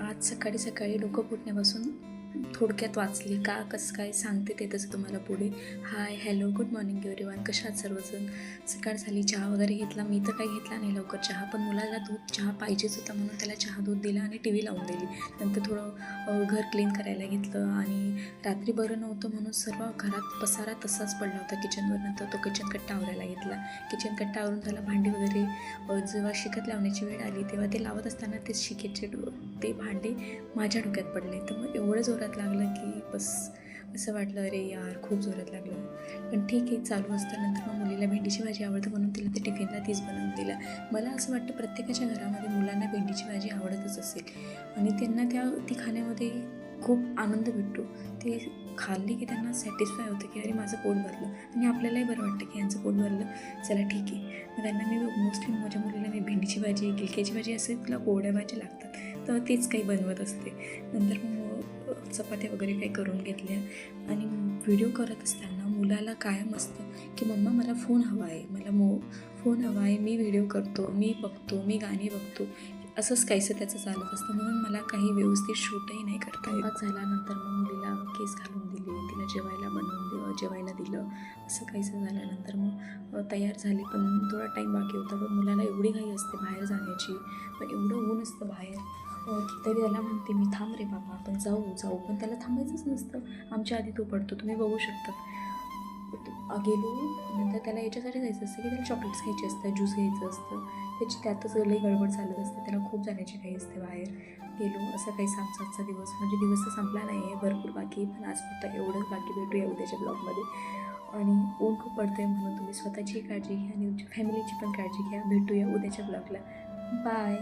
आज सकाळी सकाळी डोकं फुटण्यापासून थोडक्यात वाचली का कसं काय सांगते ते तसं तुम्हाला पुढे. Hi hello good morning everyone, कशा आहात सर्वजण. सकाळ झाली, चहा वगैरे घेतला. मी तर काही घेतला नाही लवकर चहा, पण मुलाला दूध चहा पाहिजेच होता म्हणून त्याला चहा दूध दिला आणि टी व्ही लावून दिली. नंतर थोडं घर क्लीन करायला घेतलं आणि रात्री बरं नव्हतं म्हणून सर्व घरात पसारा तसाच पडला होता किचनवर. नंतर तो किचन कट्टा आवरायला घेतला. किचन कट्टा आवरून त्याला भांडी वगैरे जेव्हा शिकत लावण्याची वेळ आली तेव्हा ते लावत असताना ते शिकेचे ते भांडे माझ्या डोक्यात पडले. तर मग एवढं जोरात लागलं की बस असं वाटलं अरे यार खूप जोरात लागलं. पण ठीक आहे, चालू असतं. नंतर मग मुलीला भेंडीची भाजी आवडतं म्हणून तिला ते टिफिनला तीच बनवून दिला. मला असं वाटतं प्रत्येकाच्या घरामध्ये मुलांना भेंडीची भाजी आवडतच असेल आणि त्यांना ती खाण्यामध्ये खूप आनंद भेटतो. ते खाल्ली की त्यांना सॅटिस्फाय होतं की अरे माझं पोट भरलं आणि आपल्यालाही बरं वाटतं की यांचं पोट भरलं, चला ठीक आहे. मग त्यांना मी मोस्टली माझ्या मुलीला मी भेंडीची भाजी, गिलक्याची भाजी असे तिला कोरड्या भाज्या लागतात तर तेच काही बनवत असते. नंतर मग चपात्या वगैरे काही करून घेतल्या आणि व्हिडिओ करत असताना मुलाला कायम असतं की मम्मा मला फोन हवा आहे, मला फोन हवा आहे, मी व्हिडिओ करतो, मी बघतो, मी गाणी बघतो, असंच काहीसं त्याचं चालत असतं. म्हणून मला काही व्यवस्थित शूटही नाही करता येत. झाल्यानंतर मग मुलीला केस घालून दिले, तिला जेवायला दिलं. असं काहीसं झाल्यानंतर मग तयार झाली, पण थोडा टाईम बाकी होता. पण मुलाला एवढी घाई असते बाहेर जाण्याची, पण एवढं ऊन असतं बाहेर तरी त्याला म्हणते मी थांब रे बाबा आपण जाऊ, पण त्याला थांबायचंच नसतं. आमच्या आधी तो पडतो, तुम्ही बघू शकता. गेलो नंतर त्याला याच्यासाठी जायचं असतं की त्याला चॉकलेट्स खायचे असतात, ज्यूस घ्यायचं असतं, त्यातच लई गडबड चालत असते. त्याला खूप जाण्याची काही असते बाहेर. गेलो असं काही आजचा दिवस, म्हणजे दिवस तर संपला नाही आहे, भरपूर बाकी, पण आज फक्त एवढंच बाकी. भेटूया उद्याच्या ब्लॉगमध्ये. आणि ऊन खूप पडतं आहे म्हणून तुम्ही स्वतःची काळजी घ्या आणि तुमच्या फॅमिलीची पण काळजी घ्या. भेटूया उद्याच्या ब्लॉगला. बाय.